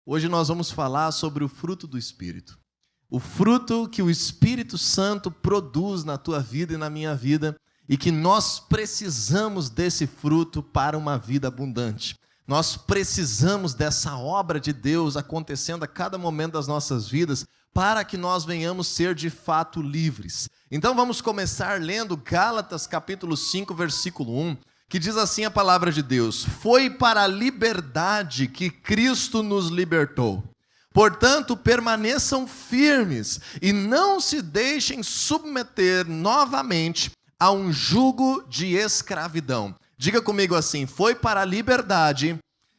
Hoje nós vamos falar sobre o fruto do Espírito. O fruto que o Espírito Santo produz na tua vida e na minha vida e que nós precisamos desse fruto para uma vida abundante. Nós precisamos dessa obra de Deus acontecendo a cada momento das nossas vidas para que nós venhamos ser de fato livres. Então vamos começar lendo Gálatas capítulo 5, versículo 1, que diz assim a palavra de Deus: foi para a liberdade que Cristo nos libertou. Portanto, permaneçam firmes e não se deixem submeter novamente a um jugo de escravidão. Diga comigo assim: foi para a liberdade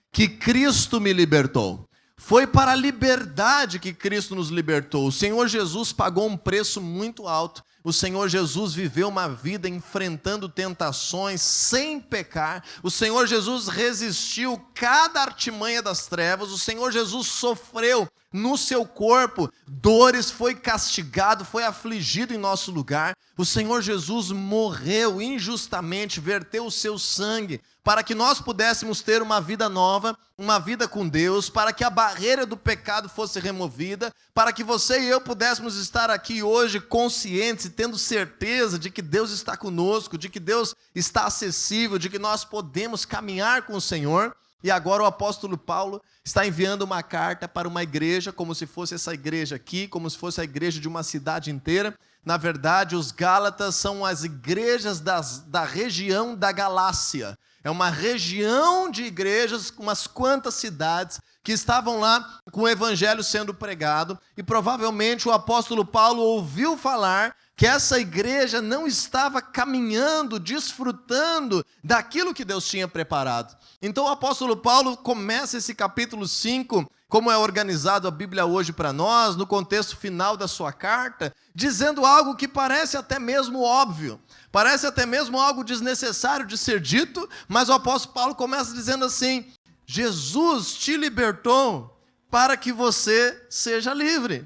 que Cristo me libertou. Foi para a liberdade que Cristo nos libertou. O Senhor Jesus pagou um preço muito alto. O Senhor Jesus viveu uma vida enfrentando tentações sem pecar. O Senhor Jesus resistiu cada artimanha das trevas. O Senhor Jesus sofreu no seu corpo dores, foi castigado, foi afligido em nosso lugar. O Senhor Jesus morreu injustamente, verteu o seu sangue para que nós pudéssemos ter uma vida nova, uma vida com Deus, para que a barreira do pecado fosse removida, para que você e eu pudéssemos estar aqui hoje conscientes e tendo certeza de que Deus está conosco, de que Deus está acessível, de que nós podemos caminhar com o Senhor. E agora o apóstolo Paulo está enviando uma carta para uma igreja, como se fosse essa igreja aqui, como se fosse a igreja de uma cidade inteira. Na verdade, os Gálatas são as igrejas da região da Galácia. É uma região de igrejas, umas quantas cidades que estavam lá com o evangelho sendo pregado. E provavelmente o apóstolo Paulo ouviu falar que essa igreja não estava caminhando, desfrutando daquilo que Deus tinha preparado. Então o apóstolo Paulo começa esse capítulo 5, como é organizado a Bíblia hoje para nós, no contexto final da sua carta, dizendo algo que parece até mesmo óbvio, parece até mesmo algo desnecessário de ser dito, mas o apóstolo Paulo começa dizendo assim: Jesus te libertou para que você seja livre.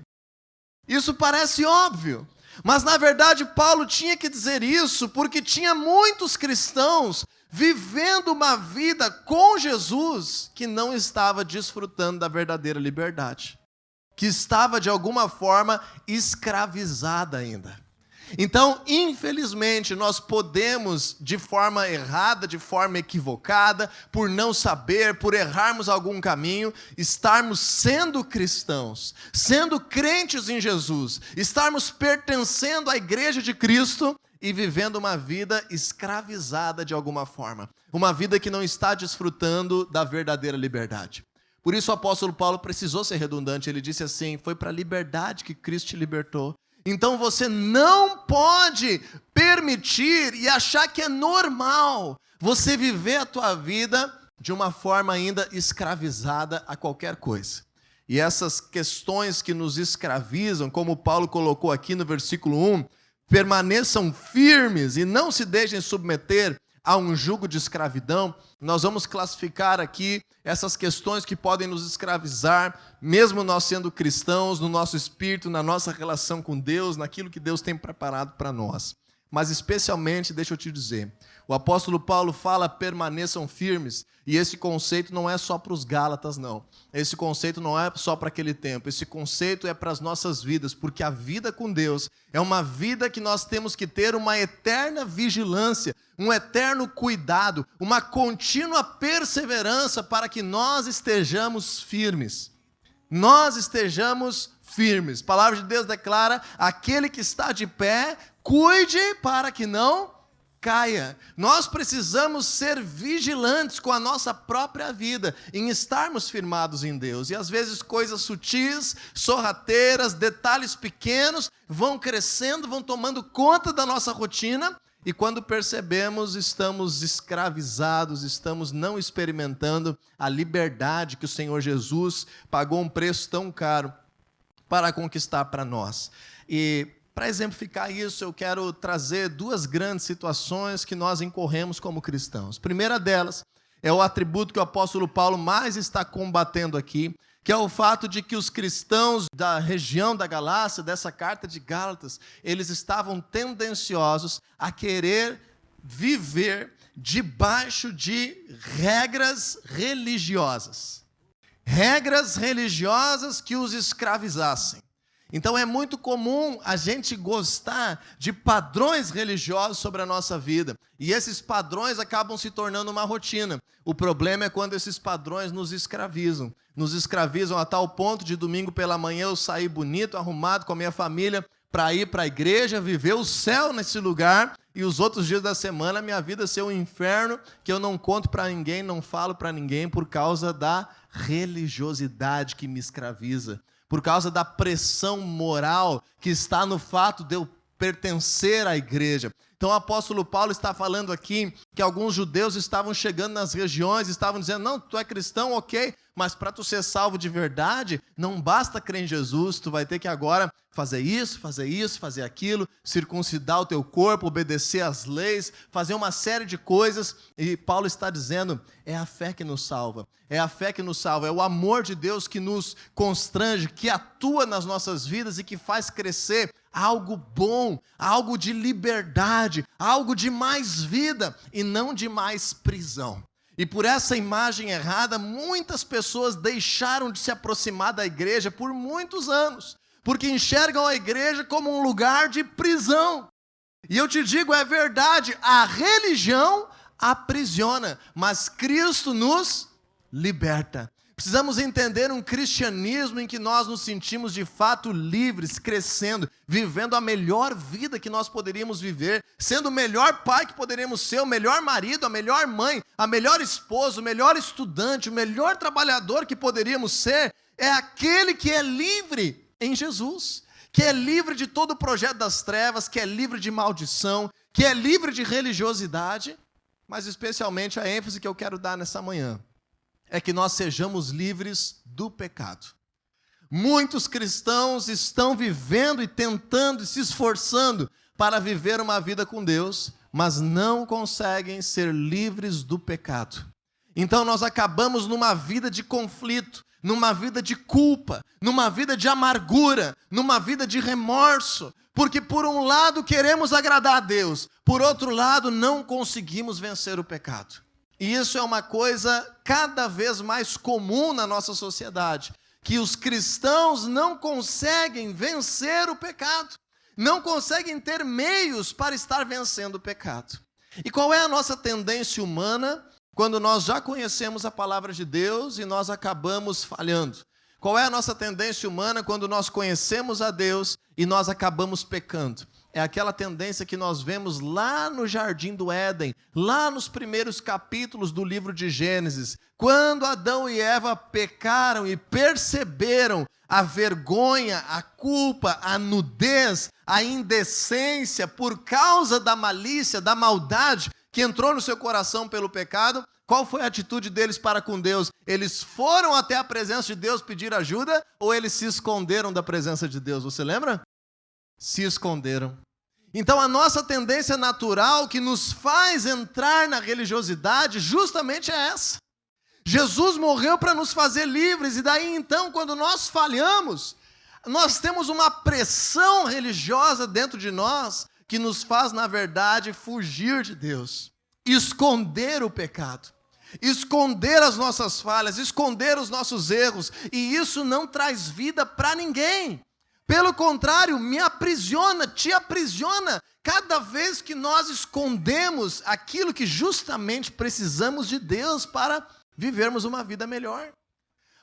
Isso parece óbvio. Mas, na verdade, Paulo tinha que dizer isso porque tinha muitos cristãos vivendo uma vida com Jesus que não estava desfrutando da verdadeira liberdade, que estava, de alguma forma, escravizada ainda. Então, infelizmente, nós podemos, de forma errada, de forma equivocada, por não saber, por errarmos algum caminho, estarmos sendo cristãos, sendo crentes em Jesus, estarmos pertencendo à igreja de Cristo e vivendo uma vida escravizada de alguma forma, uma vida que não está desfrutando da verdadeira liberdade. Por isso o apóstolo Paulo precisou ser redundante, ele disse assim: foi para a liberdade que Cristo te libertou. Então você não pode permitir e achar que é normal você viver a tua vida de uma forma ainda escravizada a qualquer coisa. E essas questões que nos escravizam, como Paulo colocou aqui no versículo 1, permaneçam firmes e não se deixem submeter a um jugo de escravidão. Nós vamos classificar aqui essas questões que podem nos escravizar, mesmo nós sendo cristãos, no nosso espírito, na nossa relação com Deus, naquilo que Deus tem preparado para nós. Mas especialmente, deixa eu te dizer, o apóstolo Paulo fala: permaneçam firmes, e esse conceito não é só para os Gálatas, não. Esse conceito não é só para aquele tempo, esse conceito é para as nossas vidas, porque a vida com Deus é uma vida que nós temos que ter uma eterna vigilância, um eterno cuidado, uma contínua perseverança para que nós estejamos firmes. Nós estejamos firmes. A palavra de Deus declara: aquele que está de pé, cuide para que não caia. Nós precisamos ser vigilantes com a nossa própria vida, em estarmos firmados em Deus. E às vezes coisas sutis, sorrateiras, detalhes pequenos vão crescendo, vão tomando conta da nossa rotina. E quando percebemos, estamos escravizados, estamos não experimentando a liberdade que o Senhor Jesus pagou um preço tão caro para conquistar para nós. E para exemplificar isso, eu quero trazer duas grandes situações que nós incorremos como cristãos. A primeira delas é o atributo que o apóstolo Paulo mais está combatendo aqui, que é o fato de que os cristãos da região da Galácia, dessa carta de Gálatas, eles estavam tendenciosos a querer viver debaixo de regras religiosas. regras religiosas que os escravizassem. Então é muito comum a gente gostar de padrões religiosos sobre a nossa vida. E esses padrões acabam se tornando uma rotina. O problema é quando esses padrões nos escravizam. Nos escravizam a tal ponto de domingo pela manhã eu sair bonito, arrumado com a minha família para ir para a igreja, viver o céu nesse lugar. E os outros dias da semana minha vida ser um inferno que eu não conto para ninguém, não falo para ninguém por causa da religiosidade que me escraviza. Por causa da pressão moral que está no fato de eu pertencer à igreja. Então o apóstolo Paulo está falando aqui que alguns judeus estavam chegando nas regiões, estavam dizendo, não, tu é cristão, ok, mas para tu ser salvo de verdade, não basta crer em Jesus, tu vai ter que agora fazer isso, fazer aquilo, circuncidar o teu corpo, obedecer às leis, fazer uma série de coisas. E Paulo está dizendo, é a fé que nos salva. É a fé que nos salva, é o amor de Deus que nos constrange, que atua nas nossas vidas e que faz crescer algo bom, algo de liberdade, algo de mais vida e não de mais prisão. E por essa imagem errada, muitas pessoas deixaram de se aproximar da igreja por muitos anos, porque enxergam a igreja como um lugar de prisão. E eu te digo, é verdade, a religião aprisiona, mas Cristo nos liberta. Precisamos entender um cristianismo em que nós nos sentimos de fato livres, crescendo, vivendo a melhor vida que nós poderíamos viver, sendo o melhor pai que poderíamos ser, o melhor marido, a melhor mãe, a melhor esposa, o melhor estudante, o melhor trabalhador que poderíamos ser, é aquele que é livre em Jesus, que é livre de todo o projeto das trevas, que é livre de maldição, que é livre de religiosidade, mas especialmente a ênfase que eu quero dar nessa manhã é que nós sejamos livres do pecado. Muitos cristãos estão vivendo e tentando e se esforçando para viver uma vida com Deus, mas não conseguem ser livres do pecado. Então nós acabamos numa vida de conflito, numa vida de culpa, numa vida de amargura, numa vida de remorso, porque por um lado queremos agradar a Deus, por outro lado não conseguimos vencer o pecado. E isso é uma coisa cada vez mais comum na nossa sociedade, que os cristãos não conseguem vencer o pecado, não conseguem ter meios para estar vencendo o pecado. E qual é a nossa tendência humana quando nós já conhecemos a palavra de Deus e nós acabamos falhando? Qual é a nossa tendência humana quando nós conhecemos a Deus e nós acabamos pecando? É aquela tendência que nós vemos lá no Jardim do Éden, lá nos primeiros capítulos do livro de Gênesis, quando Adão e Eva pecaram e perceberam a vergonha, a culpa, a nudez, a indecência por causa da malícia, da maldade que entrou no seu coração pelo pecado. Qual foi a atitude deles para com Deus? Eles foram até a presença de Deus pedir ajuda ou eles se esconderam da presença de Deus? Você lembra? Se esconderam. Então a nossa tendência natural que nos faz entrar na religiosidade justamente é essa. Jesus morreu para nos fazer livres e daí então quando nós falhamos, nós temos uma pressão religiosa dentro de nós que nos faz na verdade fugir de Deus, esconder o pecado, esconder as nossas falhas, esconder os nossos erros, e isso não traz vida para ninguém. Pelo contrário, me aprisiona, te aprisiona, cada vez que nós escondemos aquilo que justamente precisamos de Deus para vivermos uma vida melhor.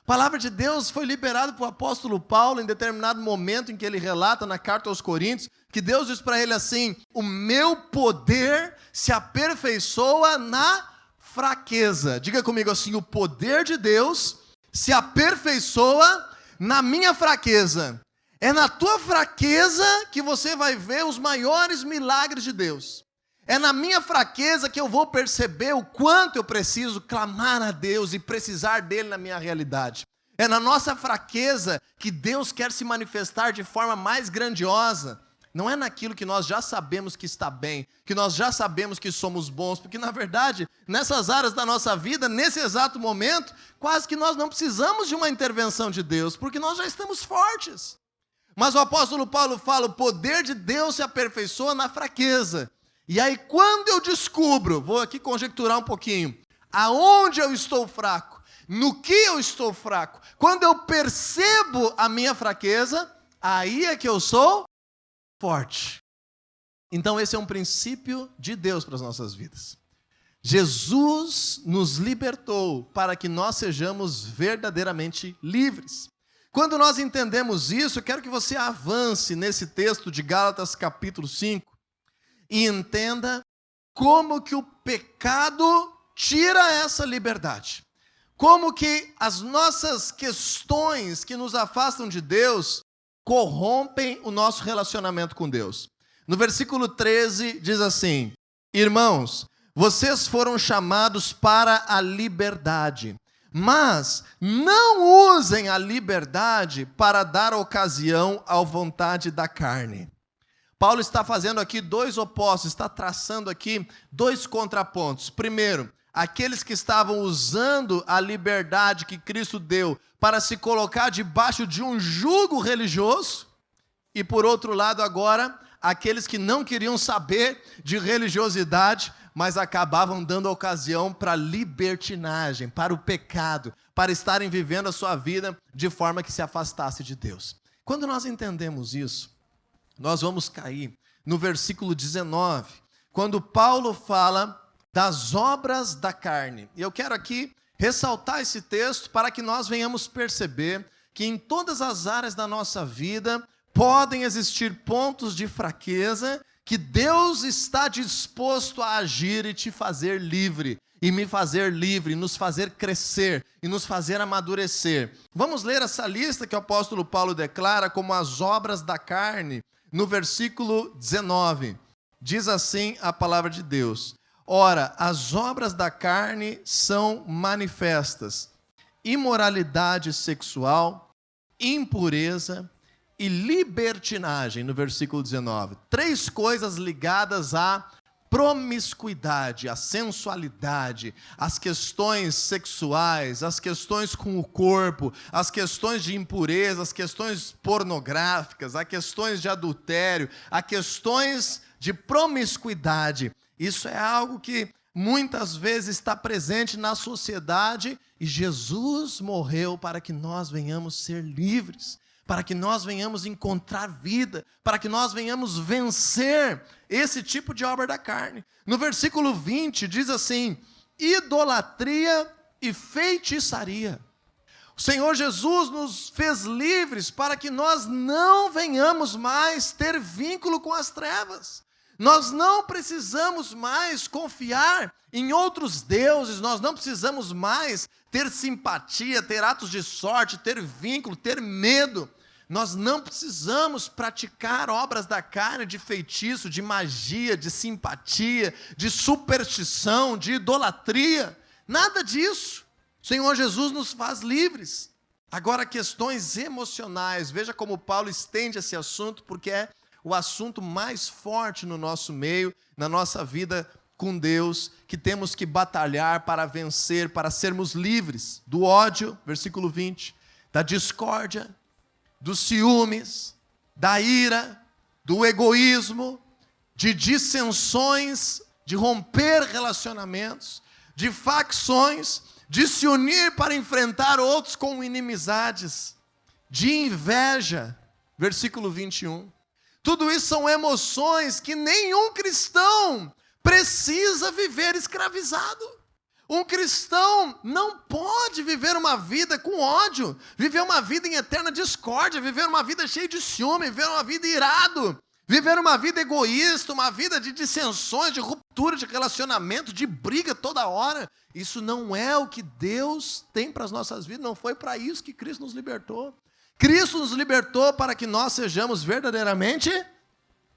A palavra de Deus foi liberada para o apóstolo Paulo em determinado momento em que ele relata na carta aos Coríntios, que Deus diz para ele assim, o meu poder se aperfeiçoa na fraqueza. Diga comigo assim, o poder de Deus se aperfeiçoa na minha fraqueza. É na tua fraqueza que você vai ver os maiores milagres de Deus. É na minha fraqueza que eu vou perceber o quanto eu preciso clamar a Deus e precisar dele na minha realidade. É na nossa fraqueza que Deus quer se manifestar de forma mais grandiosa. Não é naquilo que nós já sabemos que está bem, que nós já sabemos que somos bons, porque na verdade, nessas áreas da nossa vida, nesse exato momento, quase que nós não precisamos de uma intervenção de Deus, porque nós já estamos fortes. Mas o apóstolo Paulo fala, o poder de Deus se aperfeiçoa na fraqueza. E aí quando eu descubro, vou aqui conjecturar um pouquinho, aonde eu estou fraco, No que eu estou fraco? Quando eu percebo a minha fraqueza, aí é que eu sou forte. Então esse é um princípio de Deus para as nossas vidas. Jesus nos libertou para que nós sejamos verdadeiramente livres. Quando nós entendemos isso, eu quero que você avance nesse texto de Gálatas capítulo 5 e entenda como que o pecado tira essa liberdade. Como que as nossas questões que nos afastam de Deus corrompem o nosso relacionamento com Deus. No versículo 13 diz assim: irmãos, vocês foram chamados para a liberdade, mas não usem a liberdade para dar ocasião à vontade da carne. Paulo está fazendo aqui dois opostos, está traçando aqui dois contrapontos. Primeiro, aqueles que estavam usando a liberdade que Cristo deu para se colocar debaixo de um jugo religioso, e por outro lado agora, aqueles que não queriam saber de religiosidade, mas acabavam dando ocasião para a libertinagem, para o pecado, para estarem vivendo a sua vida de forma que se afastasse de Deus. Quando nós entendemos isso, nós vamos cair no versículo 19, quando Paulo fala das obras da carne. E eu quero aqui ressaltar esse texto para que nós venhamos perceber que em todas as áreas da nossa vida podem existir pontos de fraqueza que Deus está disposto a agir e te fazer livre, e me fazer livre, nos fazer crescer e nos fazer amadurecer. Vamos ler essa lista que o apóstolo Paulo declara como as obras da carne, no versículo 19. Diz assim a palavra de Deus: ora, as obras da carne são manifestas: imoralidade sexual, impureza e libertinagem, no versículo 19. 3 coisas ligadas à promiscuidade, à sensualidade, às questões sexuais, às questões com o corpo, às questões de impureza, às questões pornográficas, às questões de adultério, às questões de promiscuidade. Isso é algo que muitas vezes está presente na sociedade e Jesus morreu para que nós venhamos ser livres, para que nós venhamos encontrar vida, para que nós venhamos vencer esse tipo de obra da carne. No versículo 20 diz assim: idolatria e feitiçaria. O Senhor Jesus nos fez livres para que nós não venhamos mais ter vínculo com as trevas. Nós não precisamos mais confiar em outros deuses, nós não precisamos mais ter simpatia, ter atos de sorte, ter vínculo, ter medo. Nós não precisamos praticar obras da carne de feitiço, de magia, de simpatia, de superstição, de idolatria. Nada disso. O Senhor Jesus nos faz livres. Agora, questões emocionais. Veja como Paulo estende esse assunto, porque é o assunto mais forte no nosso meio, na nossa vida com Deus, que temos que batalhar para vencer, para sermos livres do ódio, versículo 20, da discórdia, dos ciúmes, da ira, do egoísmo, de dissensões, de romper relacionamentos, de facções, de se unir para enfrentar outros com inimizades, de inveja, versículo 21. Tudo isso são emoções que nenhum cristão precisa viver escravizado. Um cristão não pode viver uma vida com ódio, viver uma vida em eterna discórdia, viver uma vida cheia de ciúme, viver uma vida irado, viver uma vida egoísta, uma vida de dissensões, de ruptura de relacionamento, de briga toda hora. Isso não é o que Deus tem para as nossas vidas, não foi para isso que Cristo nos libertou. Cristo nos libertou para que nós sejamos verdadeiramente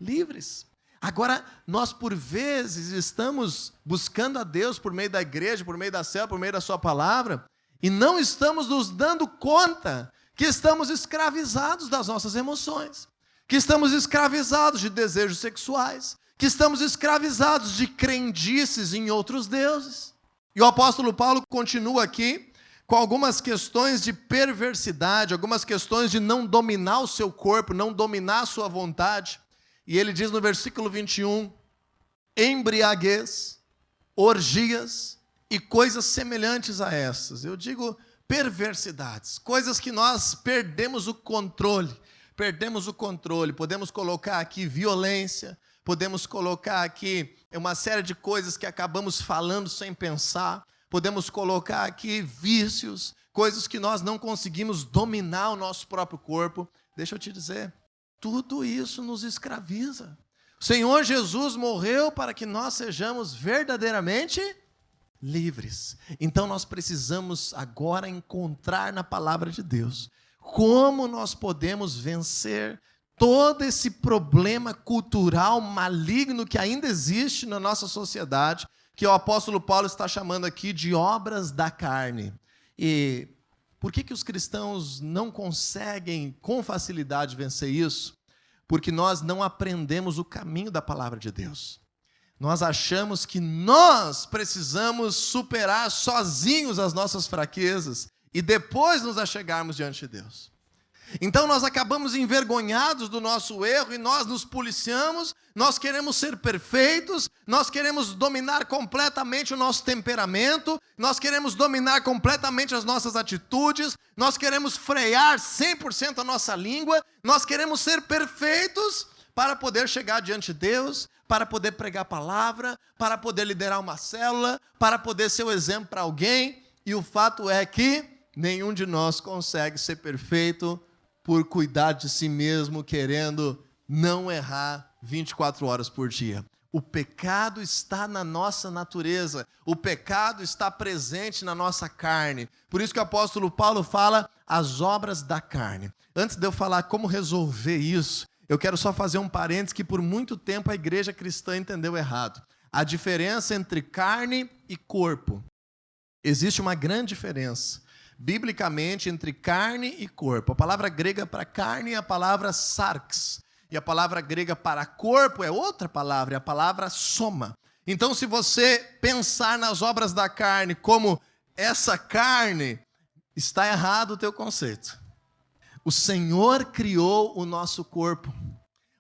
livres. Agora, nós por vezes estamos buscando a Deus por meio da igreja, por meio da célula, por meio da sua palavra, e não estamos nos dando conta que estamos escravizados das nossas emoções, que estamos escravizados de desejos sexuais, que estamos escravizados de crendices em outros deuses. E o apóstolo Paulo continua aqui com algumas questões de perversidade, algumas questões de não dominar o seu corpo, não dominar a sua vontade. E ele diz no versículo 21, embriaguez, orgias, e coisas semelhantes a essas. Eu digo perversidades, coisas que nós perdemos o controle. Podemos colocar aqui violência, podemos colocar aqui uma série de coisas que acabamos falando sem pensar, podemos colocar aqui vícios, coisas que nós não conseguimos dominar o nosso próprio corpo. Deixa eu te dizer, tudo isso nos escraviza. O Senhor Jesus morreu para que nós sejamos verdadeiramente livres. Então nós precisamos agora encontrar na palavra de Deus como nós podemos vencer todo esse problema cultural maligno que ainda existe na nossa sociedade, que o apóstolo Paulo está chamando aqui de obras da carne. E por que os cristãos não conseguem com facilidade vencer isso? Porque nós não aprendemos o caminho da palavra de Deus. Nós achamos que nós precisamos superar sozinhos as nossas fraquezas e depois nos achegarmos diante de Deus. Então nós acabamos envergonhados do nosso erro e nós nos policiamos, nós queremos ser perfeitos, nós queremos dominar completamente o nosso temperamento, nós queremos dominar completamente as nossas atitudes, nós queremos frear 100% a nossa língua, nós queremos ser perfeitos para poder chegar diante de Deus, para poder pregar a palavra, para poder liderar uma célula, para poder ser o exemplo para alguém. E o fato é que nenhum de nós consegue ser perfeito por cuidar de si mesmo, querendo não errar 24 horas por dia. O pecado está na nossa natureza, o pecado está presente na nossa carne. Por isso que o apóstolo Paulo fala as obras da carne. Antes de eu falar como resolver isso, eu quero só fazer um parênteses que por muito tempo a igreja cristã entendeu errado. A diferença entre carne e corpo. Existe uma grande diferença, biblicamente, entre carne e corpo. A palavra grega para carne é a palavra sarx. E a palavra grega para corpo é outra palavra, é a palavra soma. Então, se você pensar nas obras da carne como essa carne, está errado o teu conceito. O Senhor criou o nosso corpo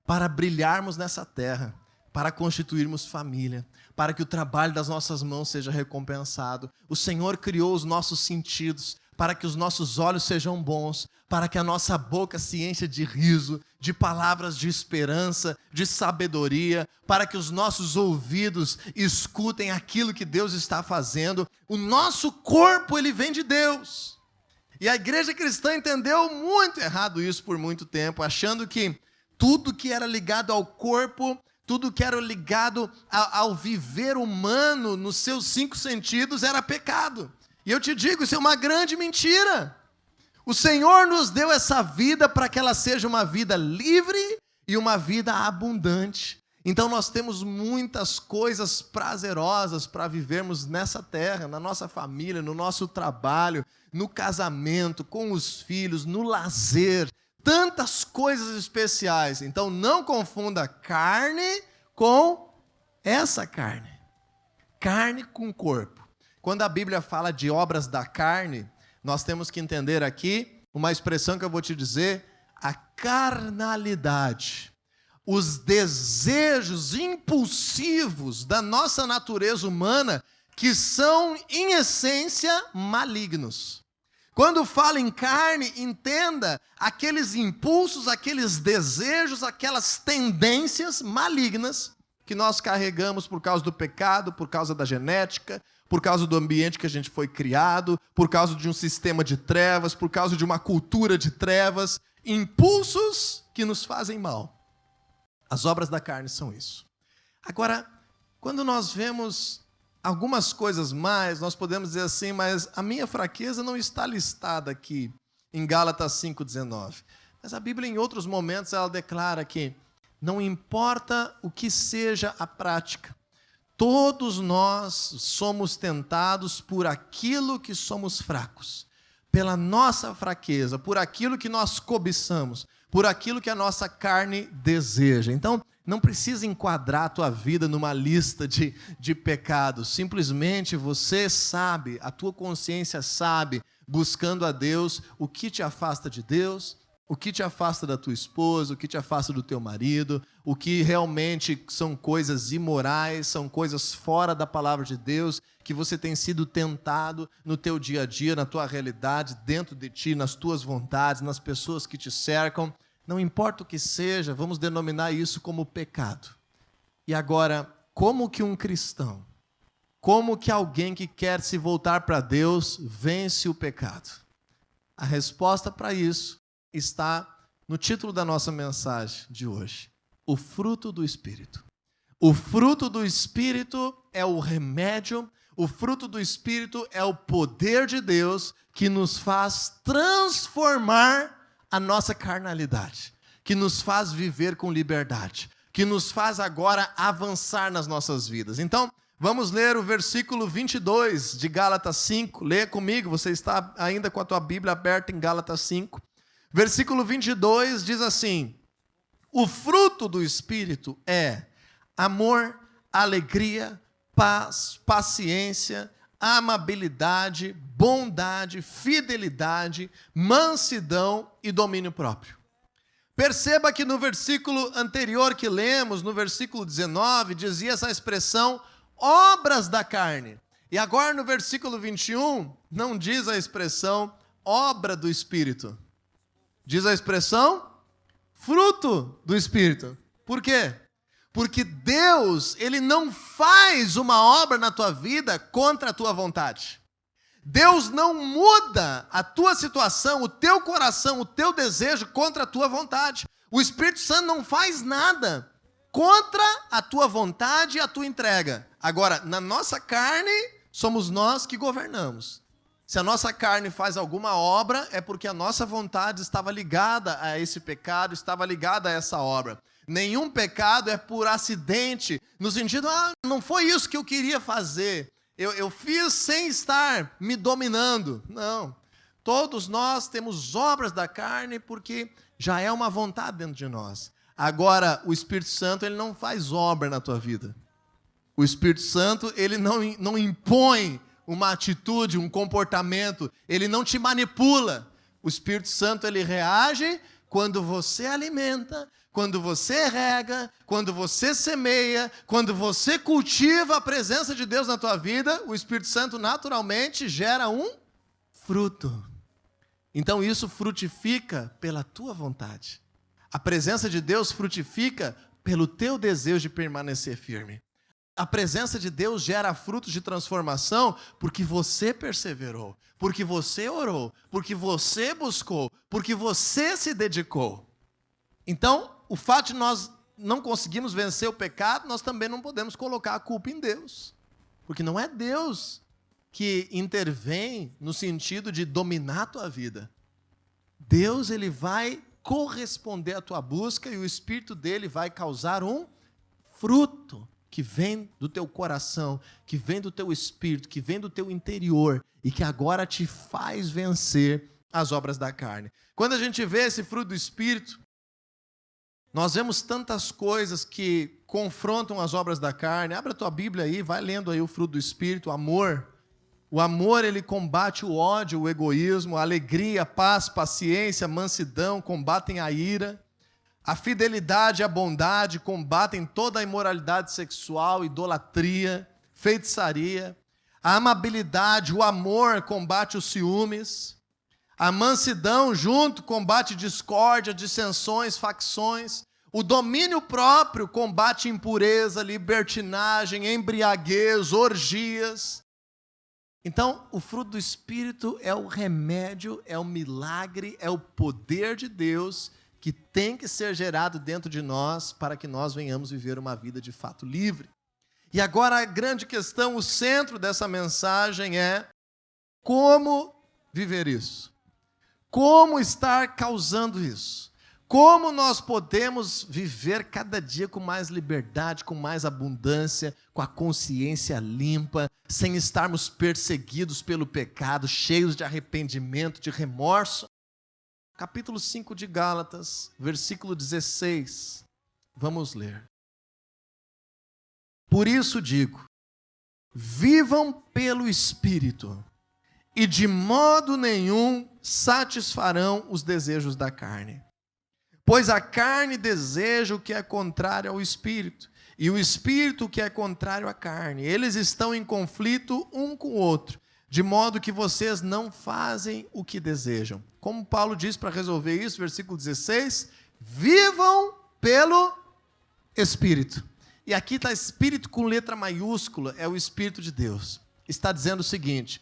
para brilharmos nessa terra, para constituirmos família, para que o trabalho das nossas mãos seja recompensado. O Senhor criou os nossos sentidos para que os nossos olhos sejam bons, para que a nossa boca se encha de riso, de palavras de esperança, de sabedoria, para que os nossos ouvidos escutem aquilo que Deus está fazendo. O nosso corpo, ele vem de Deus. E a igreja cristã entendeu muito errado isso por muito tempo, achando que tudo que era ligado ao corpo, tudo que era ligado ao viver humano nos seus 5 sentidos era pecado. E eu te digo, isso é uma grande mentira. O Senhor nos deu essa vida para que ela seja uma vida livre e uma vida abundante. Então nós temos muitas coisas prazerosas para vivermos nessa terra, na nossa família, no nosso trabalho, no casamento, com os filhos, no lazer, tantas coisas especiais. Então não confunda carne com essa carne. Carne com corpo. Quando a Bíblia fala de obras da carne, nós temos que entender aqui uma expressão que eu vou te dizer, a carnalidade. Os desejos impulsivos da nossa natureza humana, que são, em essência, malignos. Quando fala em carne, entenda aqueles impulsos, aqueles desejos, aquelas tendências malignas que nós carregamos por causa do pecado, por causa da genética, por causa do ambiente que a gente foi criado, por causa de um sistema de trevas, por causa de uma cultura de trevas, impulsos que nos fazem mal. As obras da carne são isso. Agora, quando nós vemos algumas coisas mais, nós podemos dizer assim, mas a minha fraqueza não está listada aqui em Gálatas 5,19. Mas a Bíblia, em outros momentos, ela declara que não importa o que seja a prática, todos nós somos tentados por aquilo que somos fracos, pela nossa fraqueza, por aquilo que nós cobiçamos, por aquilo que a nossa carne deseja. Então, não precisa enquadrar a tua vida numa lista de pecados. Simplesmente você sabe, a tua consciência sabe, buscando a Deus, o que te afasta de Deus, O que te afasta da tua esposa, o que te afasta do teu marido, o que realmente são coisas imorais, são coisas fora da palavra de Deus, que você tem sido tentado no teu dia a dia, na tua realidade, dentro de ti, nas tuas vontades, nas pessoas que te cercam. Não importa o que seja, vamos denominar isso como pecado. E agora, como que um cristão, como que alguém que quer se voltar para Deus vence o pecado? A resposta para isso está no título da nossa mensagem de hoje: o fruto do Espírito. O fruto do Espírito é o remédio, o fruto do Espírito é o poder de Deus que nos faz transformar a nossa carnalidade, que nos faz viver com liberdade, que nos faz agora avançar nas nossas vidas. Então, vamos ler o versículo 22 de Gálatas 5. Leia comigo, você está ainda com a tua Bíblia aberta em Gálatas 5. Versículo 22 diz assim: o fruto do Espírito é amor, alegria, paz, paciência, amabilidade, bondade, fidelidade, mansidão e domínio próprio. Perceba que no versículo anterior que lemos, no versículo 19, dizia essa expressão obras da carne. E agora no versículo 21, não diz a expressão obra do Espírito. Diz a expressão fruto do Espírito. Por quê? Porque Deus, Ele não faz uma obra na tua vida contra a tua vontade. Deus não muda a tua situação, o teu coração, o teu desejo contra a tua vontade. O Espírito Santo não faz nada contra a tua vontade e a tua entrega. Agora, na nossa carne, somos nós que governamos. Se a nossa carne faz alguma obra, é porque a nossa vontade estava ligada a esse pecado, estava ligada a essa obra. Nenhum pecado é por acidente, no sentido, não foi isso que eu queria fazer. Eu fiz sem estar me dominando. Não. Todos nós temos obras da carne porque já é uma vontade dentro de nós. Agora, o Espírito Santo, ele não faz obra na tua vida. O Espírito Santo, ele não impõe uma atitude, um comportamento, ele não te manipula. O Espírito Santo, ele reage quando você alimenta, quando você rega, quando você semeia, quando você cultiva a presença de Deus na tua vida, o Espírito Santo naturalmente gera um fruto. Então isso frutifica pela tua vontade. A presença de Deus frutifica pelo teu desejo de permanecer firme. A presença de Deus gera frutos de transformação porque você perseverou, porque você orou, porque você buscou, porque você se dedicou. Então, o fato de nós não conseguirmos vencer o pecado, nós também não podemos colocar a culpa em Deus. Porque não é Deus que intervém no sentido de dominar a tua vida. Deus, ele vai corresponder à tua busca e o Espírito dele vai causar um fruto que vem do teu coração, que vem do teu espírito, que vem do teu interior e que agora te faz vencer as obras da carne. Quando a gente vê esse fruto do Espírito, nós vemos tantas coisas que confrontam as obras da carne. Abra a tua Bíblia aí, vai lendo aí o fruto do Espírito, o amor. O amor, ele combate o ódio, o egoísmo, a alegria, a paz, paciência, mansidão, combatem a ira. A fidelidade e a bondade combatem toda a imoralidade sexual, idolatria, feitiçaria. A amabilidade, o amor combate os ciúmes. A mansidão junto combate discórdia, dissensões, facções. O domínio próprio combate impureza, libertinagem, embriaguez, orgias. Então, o fruto do Espírito é o remédio, é o milagre, é o poder de Deus que tem que ser gerado dentro de nós para que nós venhamos viver uma vida de fato livre. E agora a grande questão, o centro dessa mensagem é como viver isso? Como estar causando isso? Como nós podemos viver cada dia com mais liberdade, com mais abundância, com a consciência limpa, sem estarmos perseguidos pelo pecado, cheios de arrependimento, de remorso? Capítulo 5 de Gálatas, versículo 16. Vamos ler. Por isso digo, vivam pelo Espírito, e de modo nenhum satisfarão os desejos da carne. Pois a carne deseja o que é contrário ao espírito, e o espírito o que é contrário à carne. Eles estão em conflito um com o outro, de modo que vocês não fazem o que desejam. Como Paulo diz para resolver isso, versículo 16, vivam pelo Espírito. E aqui está Espírito com letra maiúscula, é o Espírito de Deus. Está dizendo o seguinte: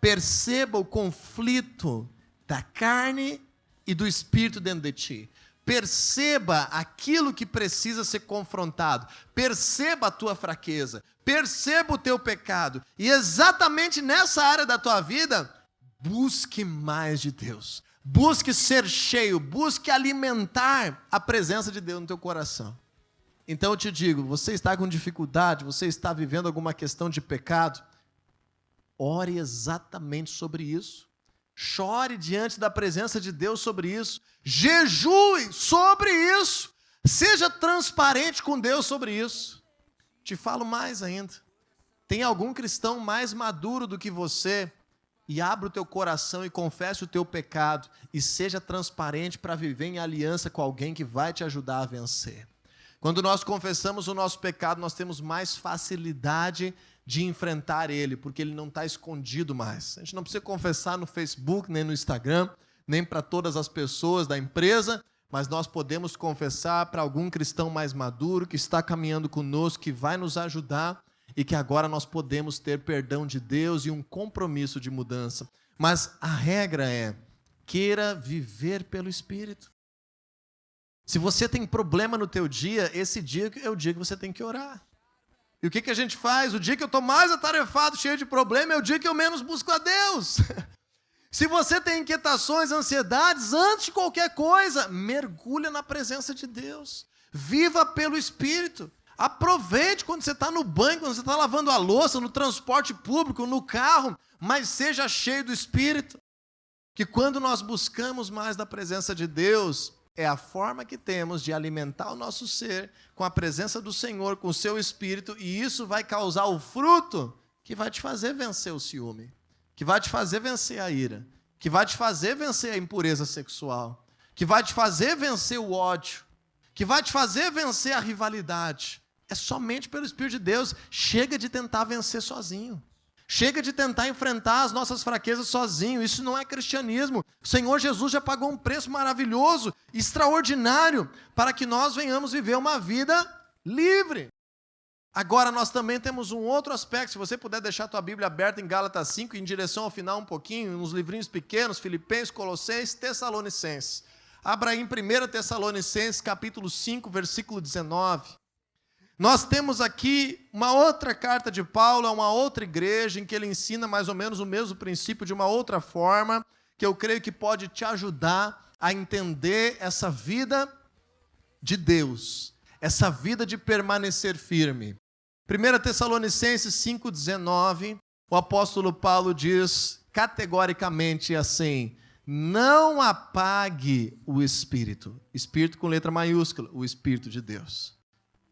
perceba o conflito da carne e do Espírito dentro de ti. Perceba aquilo que precisa ser confrontado. Perceba a tua fraqueza. Perceba o teu pecado. E exatamente nessa área da tua vida, busque mais de Deus. Busque ser cheio. Busque alimentar a presença de Deus no teu coração. Então eu te digo, você está com dificuldade, você está vivendo alguma questão de pecado, ore exatamente sobre isso. Chore diante da presença de Deus sobre isso. Jejue sobre isso. Seja transparente com Deus sobre isso. Te falo mais ainda. Tem algum cristão mais maduro do que você? E abra o teu coração e confesse o teu pecado. E seja transparente para viver em aliança com alguém que vai te ajudar a vencer. Quando nós confessamos o nosso pecado, nós temos mais facilidade de enfrentar ele, porque ele não está escondido mais. A gente não precisa confessar no Facebook, nem no Instagram, nem para todas as pessoas da empresa, mas nós podemos confessar para algum cristão mais maduro, que está caminhando conosco, que vai nos ajudar, e que agora nós podemos ter perdão de Deus e um compromisso de mudança. Mas a regra é, queira viver pelo Espírito. Se você tem problema no teu dia, esse dia é o dia que você tem que orar. E o que a gente faz? O dia que eu estou mais atarefado, cheio de problema, é o dia que eu menos busco a Deus. Se você tem inquietações, ansiedades, antes de qualquer coisa, mergulha na presença de Deus. Viva pelo Espírito. Aproveite quando você está no banho, quando você está lavando a louça, no transporte público, no carro, mas seja cheio do Espírito. Que quando nós buscamos mais da presença de Deus, é a forma que temos de alimentar o nosso ser com a presença do Senhor, com o seu Espírito, e isso vai causar o fruto que vai te fazer vencer o ciúme, que vai te fazer vencer a ira, que vai te fazer vencer a impureza sexual, que vai te fazer vencer o ódio, que vai te fazer vencer a rivalidade. É somente pelo Espírito de Deus. Chega de tentar vencer sozinho. Chega de tentar enfrentar as nossas fraquezas sozinho. Isso não é cristianismo. O Senhor Jesus já pagou um preço maravilhoso, extraordinário, para que nós venhamos viver uma vida livre. Agora, nós também temos um outro aspecto. Se você puder deixar a tua Bíblia aberta em Gálatas 5, em direção ao final um pouquinho, nos livrinhos pequenos, Filipenses, Colossenses, Tessalonicenses. Abra aí em 1 Tessalonicenses, capítulo 5, versículo 19. Nós temos aqui uma outra carta de Paulo a uma outra igreja, em que ele ensina mais ou menos o mesmo princípio de uma outra forma, que eu creio que pode te ajudar a entender essa vida de Deus, essa vida de permanecer firme. 1 Tessalonicenses 5,19, o apóstolo Paulo diz categoricamente assim: não apague o Espírito. Espírito com letra maiúscula, o Espírito de Deus.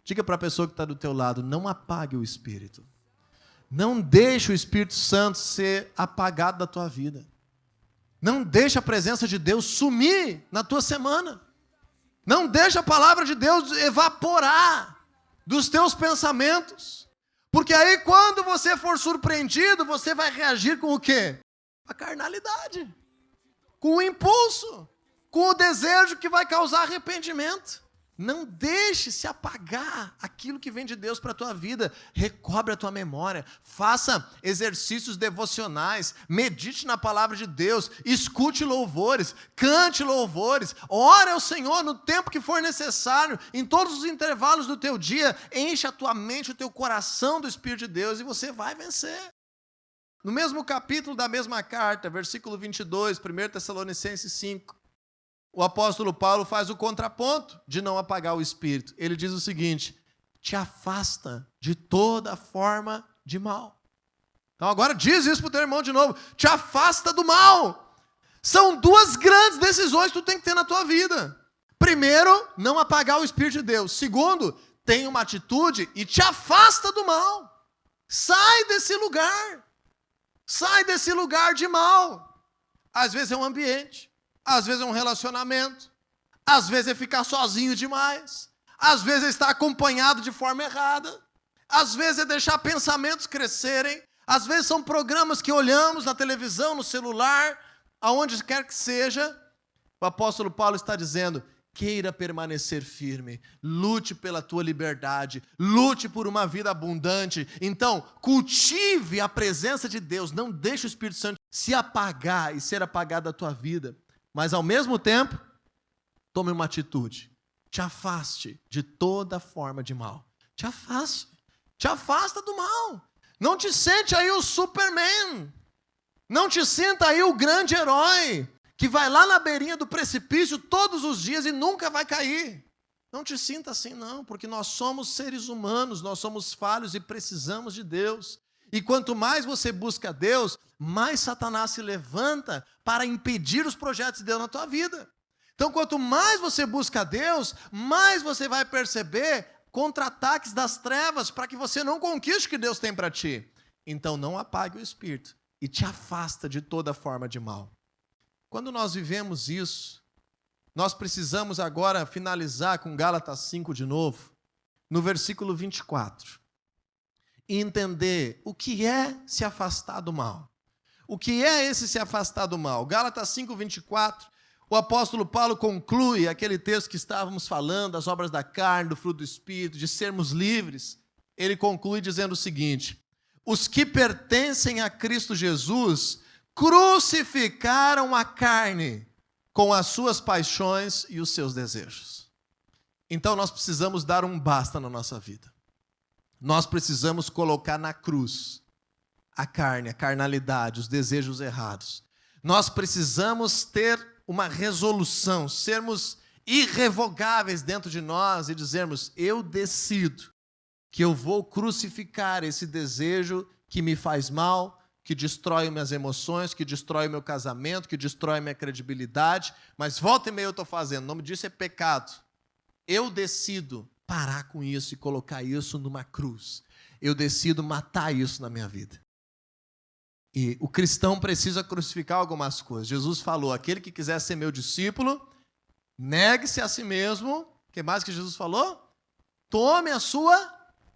Diga para a pessoa que está do teu lado, não apague o Espírito. Não deixe o Espírito Santo ser apagado da tua vida. Não deixe a presença de Deus sumir na tua semana. Não deixe a palavra de Deus evaporar dos teus pensamentos. Porque aí quando você for surpreendido, você vai reagir com o quê? A carnalidade. Com o impulso. Com o desejo que vai causar arrependimento. Não deixe se apagar aquilo que vem de Deus para a tua vida. Recobre a tua memória. Faça exercícios devocionais. Medite na palavra de Deus. Escute louvores. Cante louvores. Ore ao Senhor no tempo que for necessário. Em todos os intervalos do teu dia. Enche a tua mente, o teu coração do Espírito de Deus e você vai vencer. No mesmo capítulo da mesma carta, versículo 22, 1 Tessalonicenses 5. O apóstolo Paulo faz o contraponto de não apagar o Espírito. Ele diz o seguinte: te afasta de toda forma de mal. Então agora diz isso para o teu irmão de novo: te afasta do mal. São duas grandes decisões que tu tem que ter na tua vida. Primeiro, não apagar o Espírito de Deus. Segundo, tem uma atitude e te afasta do mal. Sai desse lugar. Sai desse lugar de mal. Às vezes é um ambiente, às vezes é um relacionamento, às vezes é ficar sozinho demais, às vezes é estar acompanhado de forma errada, às vezes é deixar pensamentos crescerem, às vezes são programas que olhamos na televisão, no celular, aonde quer que seja. O apóstolo Paulo está dizendo: queira permanecer firme, lute pela tua liberdade, lute por uma vida abundante. Então, cultive a presença de Deus, não deixe o Espírito Santo se apagar e ser apagado da tua vida. Mas, ao mesmo tempo, tome uma atitude. Te afaste de toda forma de mal. Te afaste. Te afasta do mal. Não te sente aí o Superman. Não te sinta aí o grande herói que vai lá na beirinha do precipício todos os dias e nunca vai cair. Não te sinta assim não, porque nós somos seres humanos, nós somos falhos e precisamos de Deus. E quanto mais você busca Deus, mais Satanás se levanta para impedir os projetos de Deus na tua vida. Então, quanto mais você busca Deus, mais você vai perceber contra-ataques das trevas para que você não conquiste o que Deus tem para ti. Então, não apague o espírito e te afasta de toda forma de mal. Quando nós vivemos isso, nós precisamos agora finalizar com Gálatas 5 de novo, no versículo 24, e entender o que é se afastar do mal. O que é esse se afastar do mal? Gálatas 5, 24, o apóstolo Paulo conclui aquele texto que estávamos falando, das obras da carne, do fruto do Espírito, de sermos livres. Ele conclui dizendo o seguinte: os que pertencem a Cristo Jesus crucificaram a carne com as suas paixões e os seus desejos. Então nós precisamos dar um basta na nossa vida. Nós precisamos colocar na cruz a carne, a carnalidade, os desejos errados. Nós precisamos ter uma resolução, sermos irrevogáveis dentro de nós e dizermos: eu decido que eu vou crucificar esse desejo que me faz mal, que destrói minhas emoções, que destrói meu casamento, que destrói minha credibilidade, mas volta e meia eu estou fazendo, o nome disso é pecado. Eu decido parar com isso e colocar isso numa cruz. Eu decido matar isso na minha vida. E o cristão precisa crucificar algumas coisas. Jesus falou: aquele que quiser ser meu discípulo, negue-se a si mesmo. O que mais que Jesus falou? Tome a sua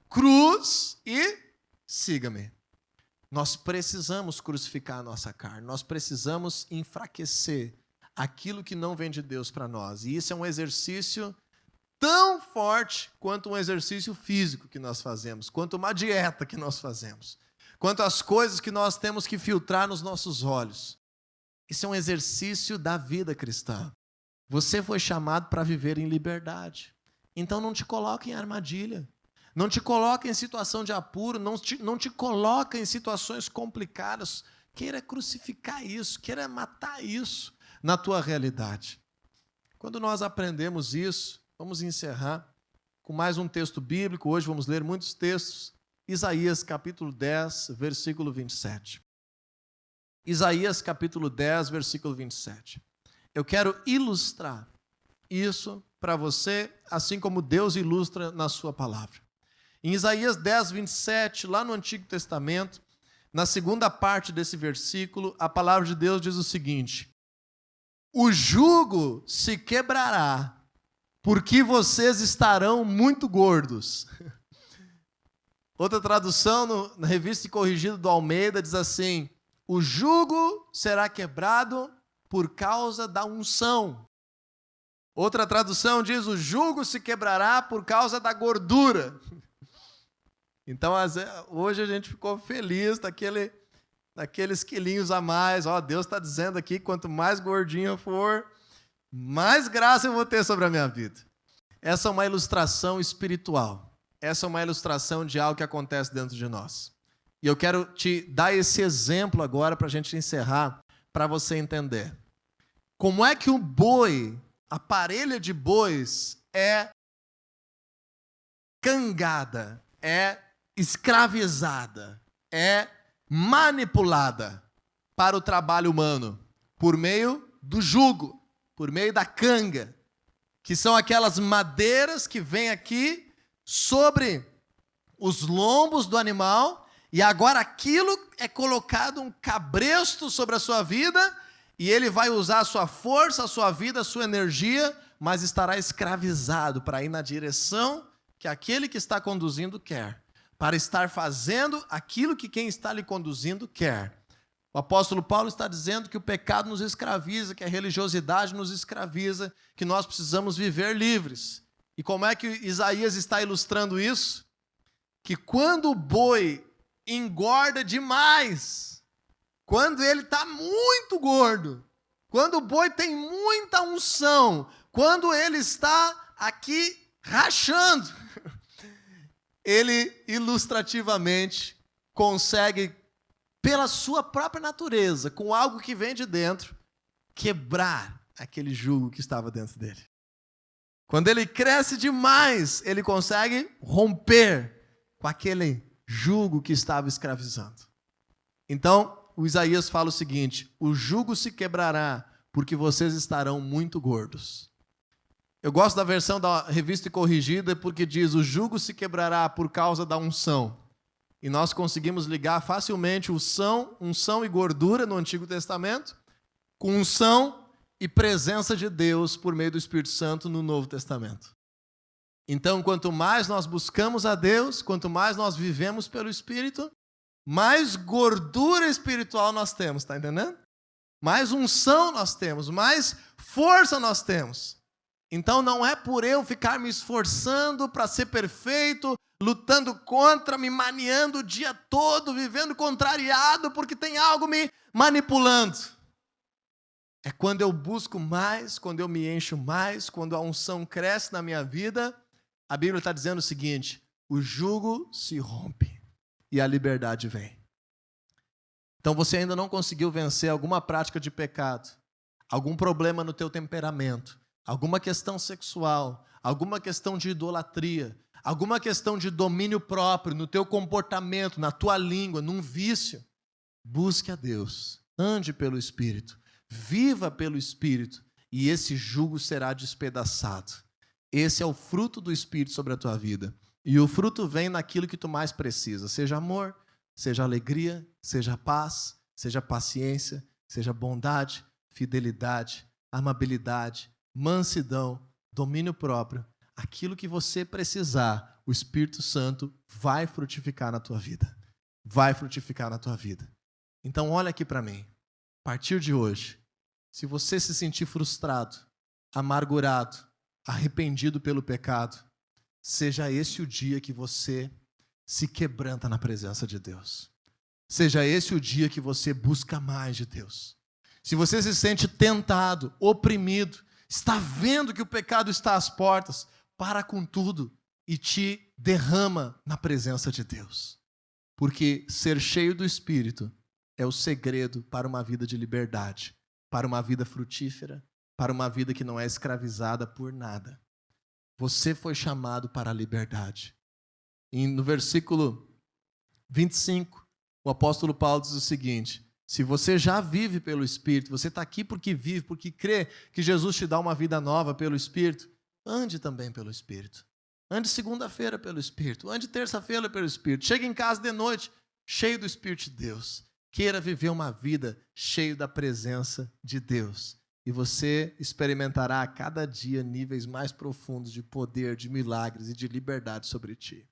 cruz e siga-me. Nós precisamos crucificar a nossa carne. Nós precisamos enfraquecer aquilo que não vem de Deus para nós. E isso é um exercício tão forte quanto um exercício físico que nós fazemos, quanto uma dieta que nós fazemos, quanto as coisas que nós temos que filtrar nos nossos olhos. Isso é um exercício da vida cristã. Você foi chamado para viver em liberdade. Então não te coloque em armadilha. Não te coloque em situação de apuro. Não te coloque em situações complicadas. Queira crucificar isso. Queira matar isso na tua realidade. Quando nós aprendemos isso, vamos encerrar com mais um texto bíblico. Hoje vamos ler muitos textos. Isaías capítulo 10, versículo 27. Isaías capítulo 10, versículo 27. Eu quero ilustrar isso para você, assim como Deus ilustra na sua palavra. Em Isaías 10, 27, lá no Antigo Testamento, na segunda parte desse versículo, a palavra de Deus diz o seguinte: o jugo se quebrará, porque vocês estarão muito gordos. Outra tradução, na revista corrigida do Almeida, diz assim: o jugo será quebrado por causa da unção. Outra tradução diz: o jugo se quebrará por causa da gordura. Então, hoje a gente ficou feliz daqueles quilinhos a mais. Deus está dizendo aqui, quanto mais gordinho eu for, mais graça eu vou ter sobre a minha vida. Essa é uma ilustração espiritual. Essa é uma ilustração de algo que acontece dentro de nós. E eu quero te dar esse exemplo agora para a gente encerrar, para você entender. Como é que o boi, a parelha de bois, é cangada, é escravizada, é manipulada para o trabalho humano, por meio do jugo, por meio da canga, que são aquelas madeiras que vêm aqui sobre os lombos do animal, e agora aquilo é colocado um cabresto sobre a sua vida, e ele vai usar a sua força, a sua vida, a sua energia, mas estará escravizado para ir na direção que aquele que está conduzindo quer, para estar fazendo aquilo que quem está lhe conduzindo quer. O apóstolo Paulo está dizendo que o pecado nos escraviza, que a religiosidade nos escraviza, que nós precisamos viver livres. E como é que Isaías está ilustrando isso? Que quando o boi engorda demais, quando ele está muito gordo, quando o boi tem muita unção, quando ele está aqui rachando, ele ilustrativamente consegue, pela sua própria natureza, com algo que vem de dentro, quebrar aquele jugo que estava dentro dele. Quando ele cresce demais, ele consegue romper com aquele jugo que estava escravizando. Então, o Isaías fala o seguinte: o jugo se quebrará porque vocês estarão muito gordos. Eu gosto da versão da Revista e Corrigida porque diz: o jugo se quebrará por causa da unção. E nós conseguimos ligar facilmente unção e gordura no Antigo Testamento com unção e presença de Deus por meio do Espírito Santo no Novo Testamento. Então, quanto mais nós buscamos a Deus, quanto mais nós vivemos pelo Espírito, mais gordura espiritual nós temos, está entendendo? Mais unção nós temos, mais força nós temos. Então não é por eu ficar me esforçando para ser perfeito, lutando contra, me maniando o dia todo, vivendo contrariado, porque tem algo me manipulando. É quando eu busco mais, quando eu me encho mais, quando a unção cresce na minha vida. A Bíblia está dizendo o seguinte: o jugo se rompe e a liberdade vem. Então você ainda não conseguiu vencer alguma prática de pecado, algum problema no teu temperamento, alguma questão sexual, alguma questão de idolatria, alguma questão de domínio próprio no teu comportamento, na tua língua, num vício. Busque a Deus, ande pelo Espírito, viva pelo Espírito e esse jugo será despedaçado. Esse é o fruto do Espírito sobre a tua vida. E o fruto vem naquilo que tu mais precisa, seja amor, seja alegria, seja paz, seja paciência, seja bondade, fidelidade, amabilidade, mansidão, domínio próprio. Aquilo que você precisar, o Espírito Santo vai frutificar na tua vida. Vai frutificar na tua vida. Então olha aqui para mim. A partir de hoje, se você se sentir frustrado, amargurado, arrependido pelo pecado, seja esse o dia que você se quebranta na presença de Deus. Seja esse o dia que você busca mais de Deus. Se você se sente tentado, oprimido, está vendo que o pecado está às portas, para com tudo e te derrama na presença de Deus. Porque ser cheio do Espírito é o segredo para uma vida de liberdade, para uma vida frutífera, para uma vida que não é escravizada por nada. Você foi chamado para a liberdade. E no versículo 25, o apóstolo Paulo diz o seguinte: se você já vive pelo Espírito, você está aqui porque vive, porque crê que Jesus te dá uma vida nova pelo Espírito, ande também pelo Espírito. Ande segunda-feira pelo Espírito, ande terça-feira pelo Espírito. Chegue em casa de noite, cheio do Espírito de Deus. Queira viver uma vida cheia da presença de Deus. E você experimentará a cada dia níveis mais profundos de poder, de milagres e de liberdade sobre ti.